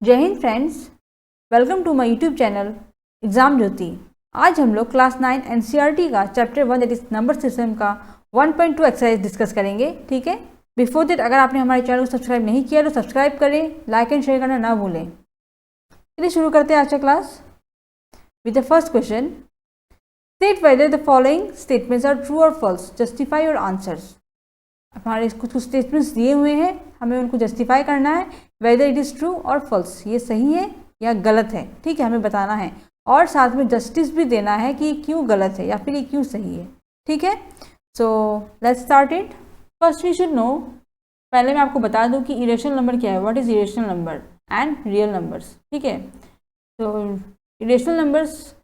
जय हिंद friends, welcome to my YouTube channel exam Jyoti. आज हम लोग क्लास 9 एनसीईआरटी का chapter 1 that is number system का 1.2 एक्सरसाइज डिस्कस करेंगे। ठीक है, बिफोर दैट अगर आपने हमारे चैनल को सब्सक्राइब नहीं किया तो सब्सक्राइब करें, लाइक एंड शेयर करना ना भूलें। चलिए शुरू करते हैं आज का class with the first question. State whether the following statements are true और फॉल्स, जस्टिफाई योर आंसर्स। हमारे कुछ स्टेटमेंट्स दिए हुए हैं, हमें उनको जस्टिफाई करना है वेदर इट इज़ ट्रू और फॉल्स, ये सही है या गलत है। ठीक है, हमें बताना है और साथ में जस्टिस भी देना है कि क्यों गलत है या फिर ये क्यों सही है। ठीक है, so let's start it. First we should know, पहले मैं आपको बता दूं कि इरेशनल नंबर क्या है, what is irrational number and real numbers. ठीक है, तो इरेशनल नंबर्स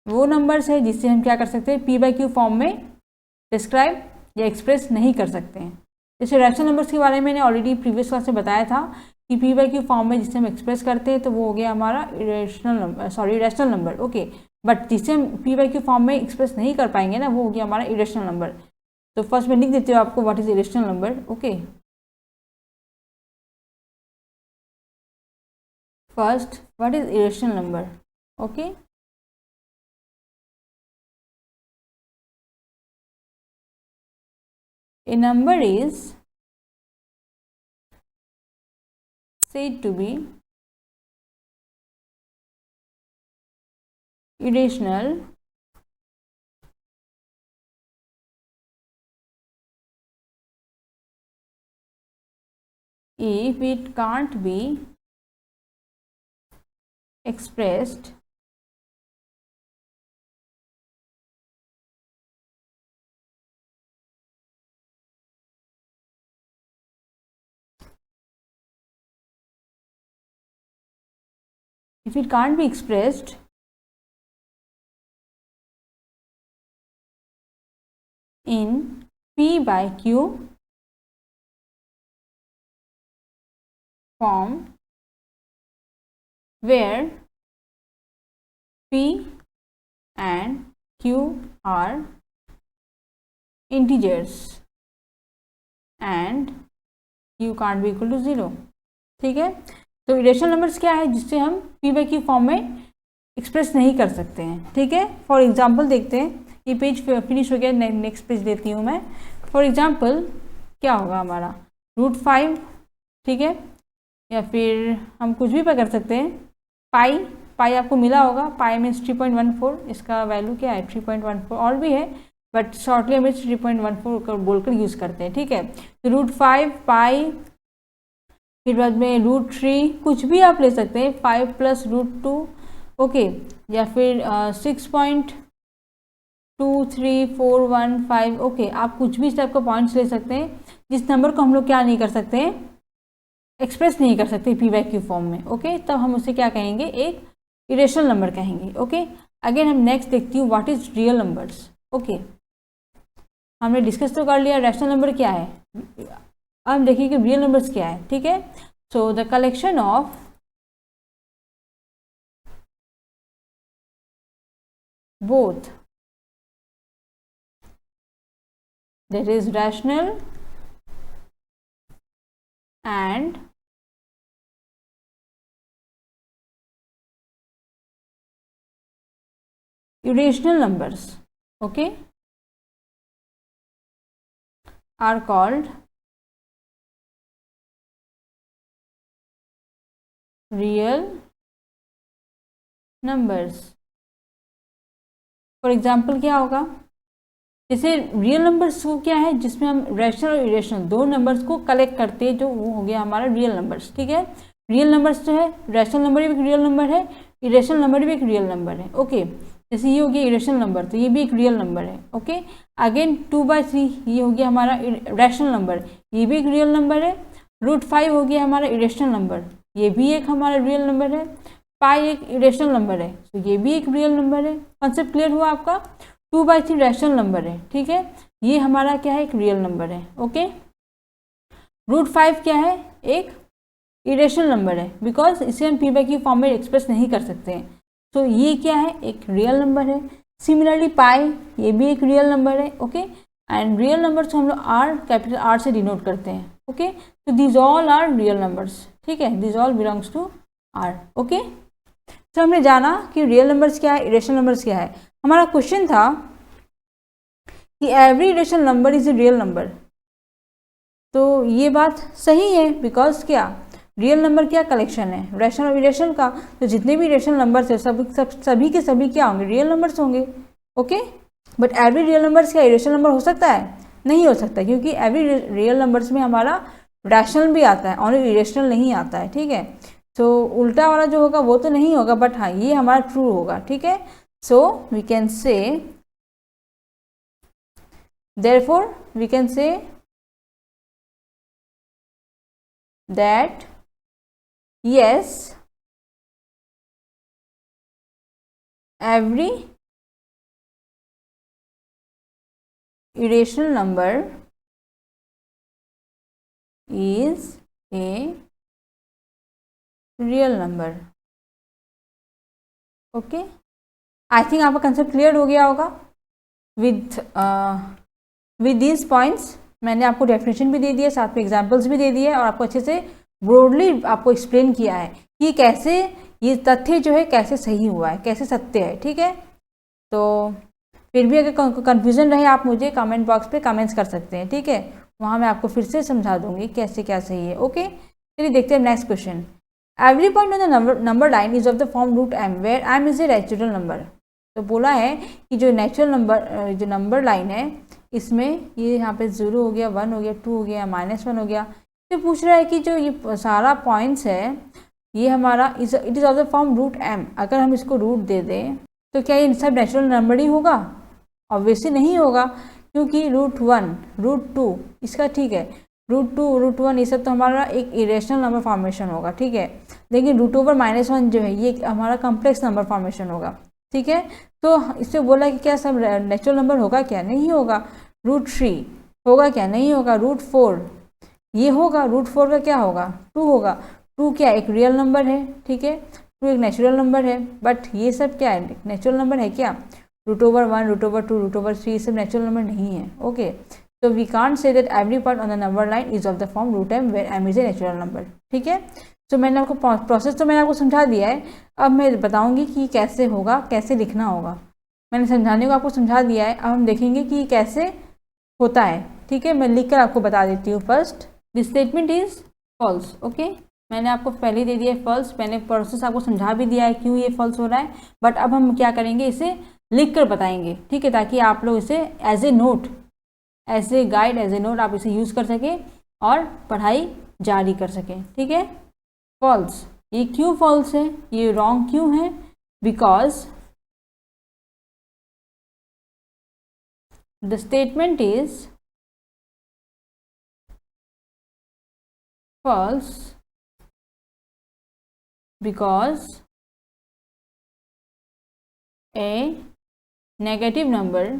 वो नंबर्स है जिससे हम क्या कर सकते हैं, पी बाई क्यू फॉर्म में डिस्क्राइब या एक्सप्रेस नहीं कर सकते हैं। जैसे रैशनल नंबर्स के बारे में मैंने ऑलरेडी प्रीवियस क्लास में बताया था कि पी बाई क्यू फॉर्म में जिससे हम एक्सप्रेस करते हैं तो वो हो गया हमारा रैशनल नंबर। ओके, बट जिससे हम पी बाई क्यू फॉर्म में एक्सप्रेस नहीं कर पाएंगे ना, वो हो गया हमारा इरेशनल नंबर। तो फर्स्ट में लिख देती हूँ आपको what is irrational number. Okay, first what is irrational number. Okay, a number is said to be irrational if it can't be expressed in P by Q form where P and Q are integers and Q can't be equal to 0। ठीक है, तो irrational numbers क्या है जिससे हम P by Q form में express नहीं कर सकते हैं। ठीक है, फॉर एग्जांपल देखते हैं, ये पेज फिनिश हो गया, नेक्स्ट पेज देती हूँ मैं। फॉर एग्जांपल क्या होगा हमारा √5। ठीक है, या फिर हम कुछ भी कर सकते हैं, पाई आपको मिला होगा, पाई मीन्स 3.14, इसका वैल्यू क्या है 3.14, और भी है बट शॉर्टली हम 3.14 बोलकर यूज़ करते हैं। ठीक है, तो √5 पाई, फिर बाद में √3, कुछ भी आप ले सकते हैं, 5 + √2। ओके, या फिर 6.23415। ओके, आप कुछ भी इस टाइप का पॉइंट्स ले सकते हैं जिस नंबर को हम लोग क्या नहीं कर सकते हैं, एक्सप्रेस नहीं कर सकते पी बाई क्यू फॉर्म में। ओके, तब हम उसे क्या कहेंगे, एक इरेशनल नंबर कहेंगे। ओके, अगेन हम नेक्स्ट देखती हूँ what is real numbers. Okay, हमने डिस्कस तो कर लिया रैशनल नंबर क्या है, अब हम देखिए कि रियल नंबर्स क्या है। ठीक है, so the collection of both that is rational and irrational numbers, okay, are called real numbers। For example क्या होगा, जैसे रियल नंबर्स को क्या है जिसमें हम रैशनल और इरेशनल दो नंबर्स को कलेक्ट करते हैं, जो वो हो गया हमारा रियल नंबर्स। ठीक है, रियल नंबर्स जो है, रैशनल नंबर भी एक रियल नंबर है, इरेशनल नंबर भी एक रियल नंबर है। ओके, जैसे ये हो गया इरेशनल नंबर, तो ये भी एक रियल नंबर है। ओके, अगेन 2/3 ये हो गया हमारा रैशनल नंबर, ये भी एक रियल नंबर है। √5 हो गया हमारा इरेशनल नंबर, ये भी एक हमारा रियल नंबर है। पाई एक इरेशनल नंबर है, तो ये भी एक रियल नंबर है। कॉन्सेप्ट क्लियर हुआ आपका। 2/3 रैशनल नंबर है। ठीक है, ये हमारा क्या है, एक रियल नंबर है। ओके, √5 क्या है, एक इरेशनल नंबर है, बिकॉज इसे हम पी बाई क्यू फॉर्म में एक्सप्रेस नहीं कर सकते हैं, तो ये क्या है, एक रियल नंबर है। सिमिलरली पाई, ये भी एक रियल नंबर है। ओके, एंड रियल नंबर्स को हम लोग आर, कैपिटल आर से डिनोट करते हैं। ओके, तो these all are real numbers. ठीक है, these all belongs to R. Okay, तो हमने जाना कि रियल नंबर्स क्या है, इरेशनल नंबर्स क्या है। हमारा क्वेश्चन था कि every irrational number is a real number. तो ये बात सही है, बिकॉज क्या, रियल नंबर क्या कलेक्शन है रैशनल और इरेशनल का। तो जितने भी इरेशनल नंबर्स है सभी के सभी क्या होंगे, रियल नंबर्स होंगे। Okay, but every real numbers क्या इरेशनल नंबर हो सकता है? नहीं हो सकता, क्योंकि एवरी रियल नंबर्स में हमारा रैशनल भी आता है, ओनली इरेशनल नहीं आता है। ठीक है, सो उल्टा वाला जो होगा वो तो नहीं होगा, बट हाँ ये हमारा ट्रू होगा। ठीक है, so we can say therefore we can say that yes, every irrational number is a real number। Okay, I think आपका कंसेप्ट क्लियर हो गया होगा। विद दीज पॉइंट्स मैंने आपको डेफिनेशन भी दे दिया, साथ में एग्जाम्पल्स भी दे दिए और आपको अच्छे से ब्रॉडली आपको एक्सप्लेन किया है कि कैसे ये तथ्य जो है कैसे सही हुआ है, कैसे सत्य है। ठीक है, तो फिर भी अगर कन्फ्यूज़न रहे आप मुझे कमेंट बॉक्स पे कमेंट्स कर सकते हैं। ठीक है, वहाँ मैं आपको फिर से समझा दूंगी कैसे क्या सही है। ओके, चलिए देखते हैं next question. Every point on the number line is of the form root M where M is a natural number. तो बोला है कि जो नेचुरल नंबर जो नंबर लाइन है इसमें ये यहाँ पे 0 हो गया, 1 हो गया, 2 हो गया, -1 हो गया। तो पूछ रहा है कि जो ये सारा पॉइंट्स है ये हमारा it is of the form root M. अगर हम इसको रूट दे दें तो क्या ये सब नेचुरल नंबर ही होगा? ऑब्वियसली नहीं होगा, क्योंकि √1 √2 इसका ठीक है, √2 √1 ये सब तो हमारा एक इरेशनल नंबर फॉर्मेशन होगा। ठीक है, लेकिन √1 जो है ये हमारा कॉम्प्लेक्स नंबर फॉर्मेशन होगा। ठीक है, तो इससे बोला कि क्या सब नेचुरल नंबर होगा? क्या नहीं होगा। √3 होगा? क्या नहीं होगा। √4 ये होगा, √4 का क्या होगा, 2 होगा। 2 क्या एक रियल नंबर है। ठीक है, 2 एक नेचुरल नंबर है, बट ये सब क्या है, नेचुरल नंबर है क्या? √1 √2 √3 ये सब नेचुरल नंबर नहीं है। Okay, so we can't say that every part on the number line is of the form √m where m is a natural number। ठीक है, तो मैंने आपको प्रोसेस तो मैंने आपको समझा दिया है, अब मैं बताऊंगी कि कैसे होगा, कैसे लिखना होगा। मैंने समझाने को आपको समझा दिया है, अब हम देखेंगे कि कैसे होता है। ठीक है, मैं लिख कर आपको बता देती हूँ। First, this statement is false. Okay, मैंने आपको पहले दे दिया है फॉल्स, मैंने प्रोसेस आपको समझा भी दिया है क्यों ये फॉल्स हो रहा है, बट अब हम क्या करेंगे, इसे लिख कर बताएंगे। ठीक है, ताकि आप लोग इसे as a note, as a guide, as a note आप इसे यूज़ कर सकें और पढ़ाई जारी कर सकें। ठीक है, फॉल्स, ये क्यों फॉल्स है, ये रॉन्ग क्यों है? Because the statement is false because a negative number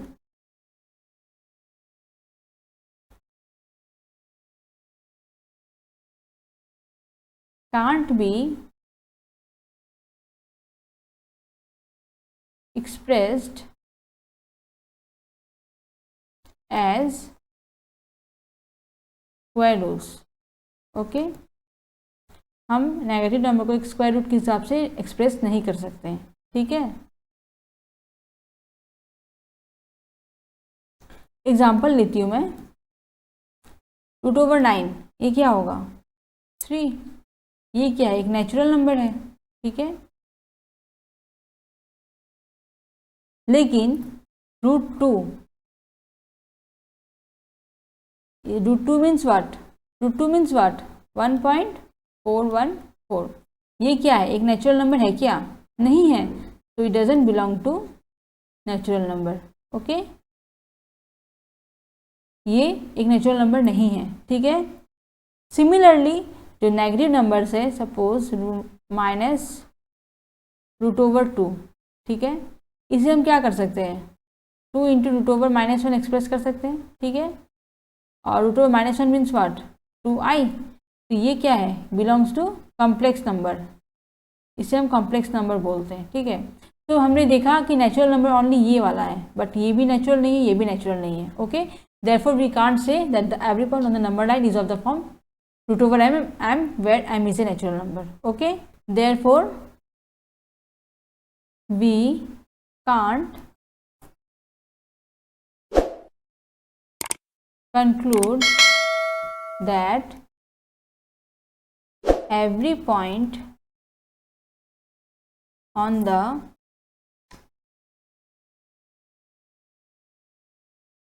can't be expressed as square roots. Okay, हम नेगेटिव नंबर को एक स्क्वायर रूट के हिसाब से एक्सप्रेस नहीं कर सकते हैं। ठीक है, एग्जाम्पल लेती हूँ मैं। √9 ये क्या होगा, 3। ये क्या है, एक नेचुरल नंबर है। ठीक है, लेकिन √2 √2 मीन्स वाट, √2 मीन्स वाट 1.414। ये क्या है, एक नेचुरल नंबर है क्या? नहीं है, तो it doesn't belong to natural number. Okay, ये एक नेचुरल नंबर नहीं है। ठीक है, सिमिलरली जो नेगेटिव नंबर्स है, सपोज -√2। ठीक है, इसे हम क्या कर सकते हैं, 2 × √1 एक्सप्रेस कर सकते हैं। ठीक है, और √1 मीन्स वाट 2i। तो ये क्या है, बिलोंग्स टू कॉम्प्लेक्स नंबर, इसे हम कॉम्प्लेक्स नंबर बोलते हैं। ठीक है, तो हमने देखा कि नेचुरल नंबर ओनली ये वाला है, बट ये भी नेचुरल नहीं है, ये भी नेचुरल नहीं है। Okay, therefore we can't say that the every point on the number line is of the form √m where m is a natural number। okay, Therefore, we can't conclude that every point on the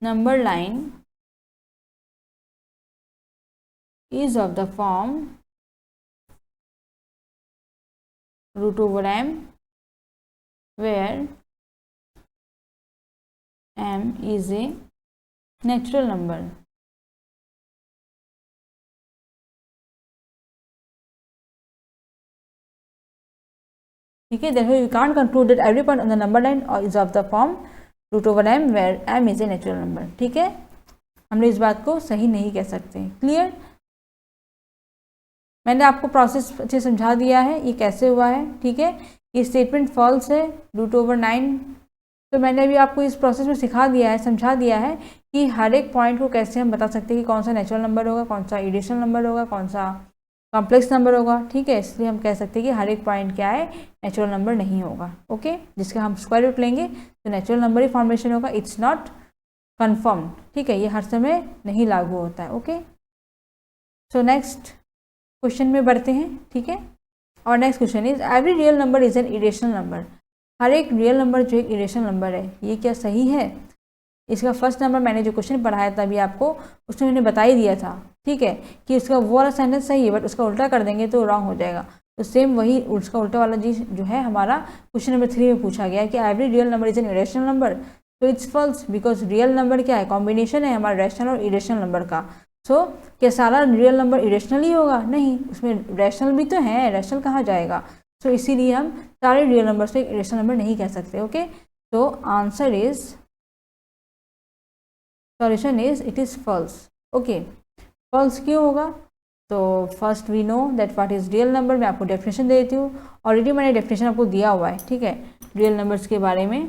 number line is of the form root over m, where m is a natural number. ठीक है, therefore we can't conclude that every point on the number line is of the form root over m where m is a natural number. ठीक है, हमने इस बात को सही नहीं कह सकते. क्लियर? मैंने आपको प्रोसेस अच्छे समझा दिया है ये कैसे हुआ है. ठीक है, ये स्टेटमेंट फॉल्स है रूट ओवर 9. तो मैंने अभी आपको इस प्रोसेस में सिखा दिया है, समझा दिया है कि हर एक पॉइंट को कैसे हम बता सकते हैं कि कौन सा नेचुरल नंबर होगा, कौन सा इरेशनल नंबर होगा, कौन सा कॉम्प्लेक्स नंबर होगा. ठीक है, इसलिए हम कह सकते हैं कि हर एक पॉइंट क्या है, नेचुरल नंबर नहीं होगा. ओके, जिसका हम स्क्वायर रूट लेंगे तो नेचुरल नंबर ही फॉर्मेशन होगा. It's not confirm. ठीक है, ये हर समय नहीं लागू होता है. ओके, सो नेक्स्ट क्वेश्चन में बढ़ते हैं. ठीक है, और next question is every real number is an irrational number. हर एक रियल नंबर जो एक इरेशनल नंबर है, ये क्या सही है? इसका फर्स्ट नंबर मैंने जो क्वेश्चन पढ़ाया था अभी आपको, उसमें मैंने बता ही दिया था. ठीक है, कि उसका वो वाला सेंटेंस सही है बट उसका उल्टा कर देंगे तो रॉन्ग हो जाएगा. तो सेम वही उसका उल्टा वाला जो है हमारा क्वेश्चन नंबर 3 में पूछा गया है कि every real number is an irrational number. तो it's false because real number क्या है, कॉम्बिनेशन है हमारा रैशनल और इरेशनल नंबर का. सो क्या सारा रियल नंबर इरेशनल ही होगा? नहीं, उसमें रैशनल भी तो है, रैशनल कहाँ जाएगा. सो इसीलिए हम सारे रियल नंबर से इरेशनल नंबर नहीं कह सकते. ओके, तो answer is, solution is it is false. Okay, false क्यों होगा? तो first we know that what is real number. मैं आपको डेफिनेशन दे देती हूँ. ऑलरेडी मैंने डेफिनेशन आपको दिया हुआ है. ठीक है, रियल नंबर्स के बारे में.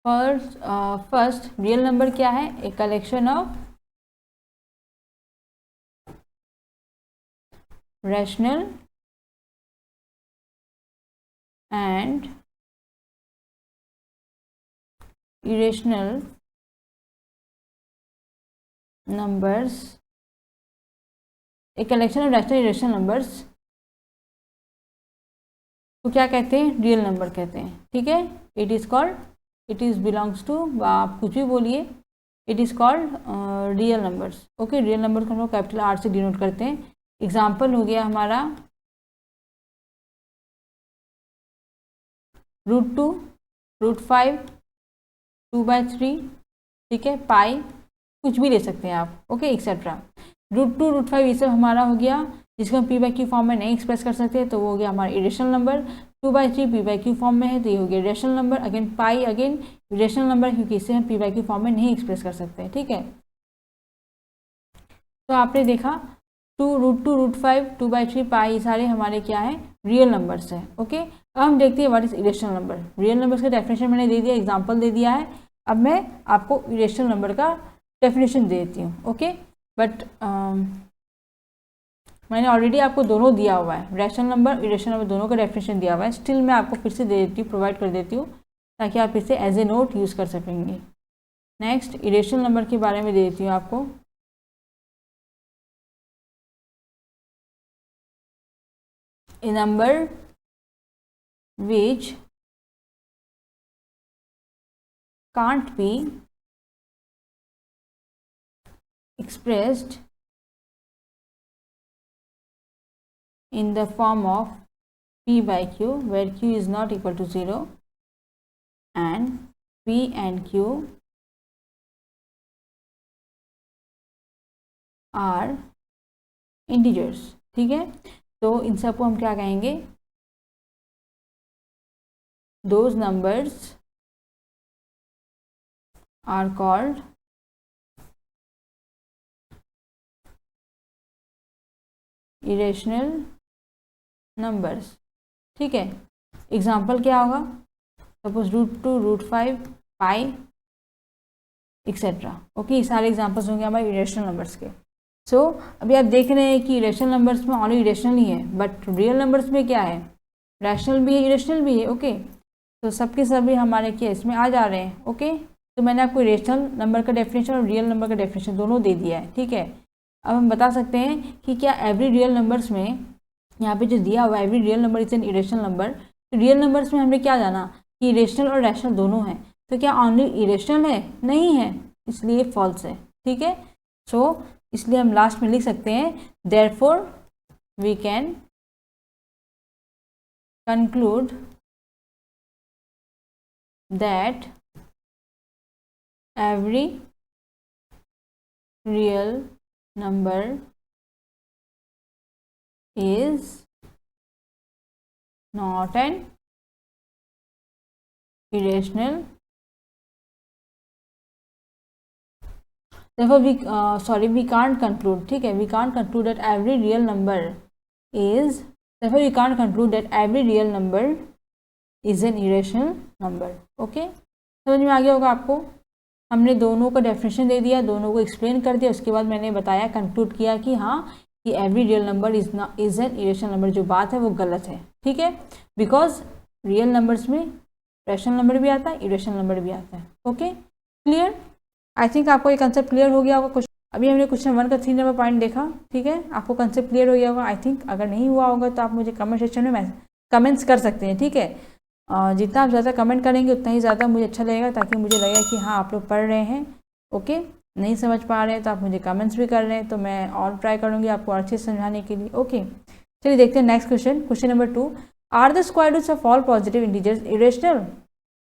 फर्स्ट रियल नंबर क्या है? A collection of rational and irrational numbers, a collection of rational irrational numbers को क्या कहते हैं? रियल नंबर कहते हैं. ठीक है, it is called, it is belongs to, आप कुछ भी बोलिए, it is called real numbers. Okay, real number को हम लोग कैपिटल आर से डिनोट करते हैं. एग्जाम्पल हो गया हमारा √2, √5, 2/3. ठीक है, पाई, कुछ भी ले सकते हैं आप. Okay, etcetera. √2, √5 ये सब हमारा हो गया जिसको हम p/q फॉर्म में नहीं एक्सप्रेस कर सकते, तो वो हो गया हमारा इरेशनल नंबर. 2/3 p/q फॉर्म में है तो ये हो गया रेशनल नंबर. अगेन पाई, अगेन रेशनल नंबर, क्योंकि इसे हम p/q फॉर्म में नहीं एक्सप्रेस कर सकते. ठीक है, तो आपने देखा √2, √5, 2/3, पाई, ये सारे हमारे क्या है? रियल नंबर्स है. ओके, अब हम देखते हैं what is irrational number. Real numbers का डेफिनेशन मैंने दे दिया, एग्जांपल दे दिया है. अब मैं आपको इरेशनल नंबर का डेफिनेशन दे देती हूँ. ओके, बट मैंने ऑलरेडी आपको दोनों दिया हुआ है, रैशनल नंबर, इरेशनल नंबर, दोनों का डेफिनेशन दिया हुआ है. स्टिल मैं आपको फिर से दे देती हूँ, प्रोवाइड कर देती हूँ, ताकि आप इसे एज ए नोट यूज़ कर सकेंगे. नेक्स्ट इरेशनल नंबर के बारे में दे देती हूँ आपको. A number which can't be expressed in the form of p/q, where q is not equal to 0 and p and q are integers. ठीक है, तो इन सबको हम क्या कहेंगे? Those numbers are called irrational numbers. ठीक है, एग्जाम्पल क्या होगा? सपोज √2, √5, पाई, एक्सेट्रा. ओके, ये सारे एग्जाम्पल्स होंगे हमारे इरेशनल नंबर्स के. सो अभी आप देख रहे हैं कि इरेशनल नंबर्स में ऑनली इरेशनल ही है, बट रियल नंबर्स में क्या है, रैशनल भी है, इरेशनल भी है। ओके, तो सबके सभी हमारे केस में आ जा रहे हैं। ओके, तो मैंने आपको इरेशनल नंबर का डेफिनेशन और रियल नंबर का डेफिनेशन दोनों दे दिया है। ठीक है, अब हम बता सकते हैं कि क्या एवरी रियल नंबर्स में, यहाँ पे जो दिया हुआ every real number is an irrational number, तो रियल नंबर्स में हमने क्या जाना कि इरेशनल और रैशनल दोनों हैं, तो क्या ओनली इरेशनल है, नहीं है, इसलिए फॉल्स है। ठीक है, सो इसलिए हम लास्ट में लिख सकते हैं therefore we can conclude that every real number is not an irrational, therefore we can't conclude, ठीक है, we can't conclude that every real number is, therefore we can't conclude that every real number is an irrational number. Okay, समझ में आ गया होगा आपको। हमने दोनों का डेफिनेशन दे दिया, दोनों को एक्सप्लेन कर दिया, उसके बाद मैंने बताया, कंक्लूड किया कि हाँ कि every real number is an irrational number. जो बात है वो गलत है। ठीक है, बिकॉज रियल नंबर्स में रैशनल नंबर भी आता है, इरेशनल नंबर भी आता है। Okay, clear? आई थिंक आपको ये कंसेप्ट क्लियर हो गया होगा। कुछ अभी हमने क्वेश्चन 1 का 3 नंबर पॉइंट देखा। ठीक है, आपको कंसेप्ट क्लियर हो गया होगा आई थिंक। अगर नहीं हुआ होगा तो आप मुझे कमेंट सेक्शन में कमेंट्स कर सकते हैं। ठीक है, जितना आप ज़्यादा कमेंट करेंगे उतना ही ज़्यादा मुझे अच्छा लगेगा, ताकि मुझे लगेगा कि हाँ आप लोग पढ़ रहे हैं। ओके, नहीं समझ पा रहे हैं तो आप मुझे कमेंट्स भी कर रहे हैं, तो मैं और ट्राई करूँगी आपको अच्छे से समझाने के लिए। ओके, चलिए देखते हैं next question. Question number 2, are the square roots of all positive integers irrational?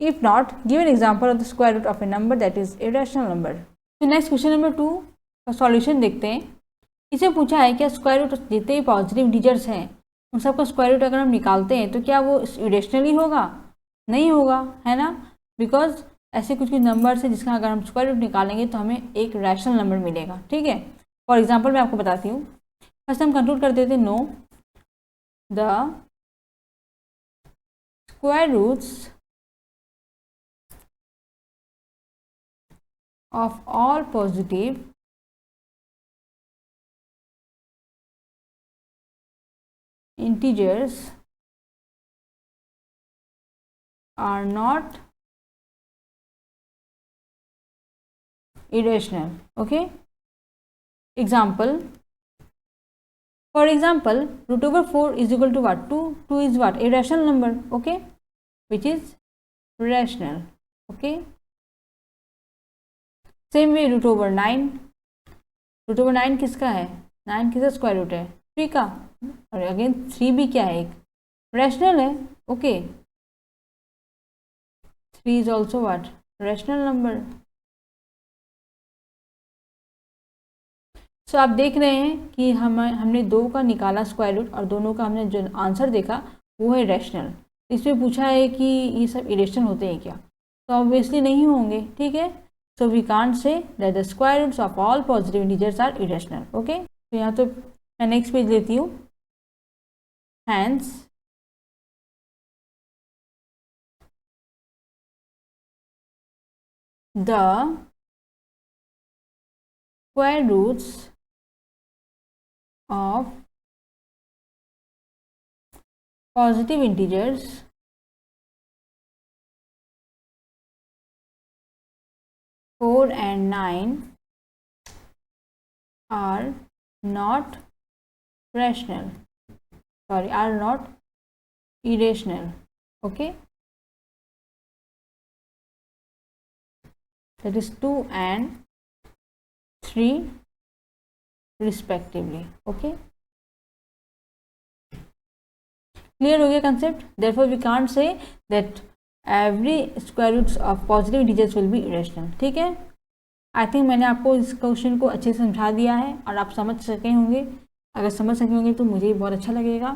If not, give an example of the square root of a number that is irrational number. तो नेक्स्ट क्वेश्चन नंबर 2 का solution देखते हैं। इसे पूछा है कि square root जितने भी पॉजिटिव इंटीजर्स हैं उन सबका स्क्वायर रूट अगर हम निकालते हैं तो क्या वो इरेशनल ही होगा? नहीं होगा, है ना, बिकॉज ऐसे कुछ कुछ नंबर्स हैं जिसका अगर हम स्क्वायर रूट निकालेंगे तो हमें एक रैशनल नंबर मिलेगा। ठीक है, फॉर एग्जांपल मैं आपको बताती हूँ। फर्स्ट हम कंक्लूड कर देते हैं, no the square roots of all positive integers are not irrational. Okay, example, for example, root over 4 is equal to what? 2. 2 is what? A rational number. Okay, which is rational. Okay, same way root over 9. root over 9 किसका है? 9 किसका square root है? 3 का। और again 3 भी क्या है? एक रैशनल है। Okay, 3 is also what? Rational number. So आप देख रहे हैं कि हमने 2 का निकाला स्क्वायर रूट और दोनों का हमने जो आंसर देखा वो है रैशनल। इसमें पूछा है कि ये सब इरेशनल होते हैं क्या? तो ऑब्वियसली नहीं होंगे। ठीक है, so we can't say that the square roots of all positive integers are irrational. Okay, तो यहाँ तो मैं नेक्स्ट पेज लेती हूँ। Hence, the square roots of positive integers (4 and 9) are not rational. Sorry, are not irrational. Okay, that is 2 and 3 respectively. Okay, clear हो गया concept? Therefore we can't say that every square roots of positive integers will be irrational. ठीक है, I think मैंने आपको इस question को अच्छे से समझा दिया है और आप समझ सके होंगे। अगर समझ सके होंगे तो मुझे बहुत अच्छा लगेगा।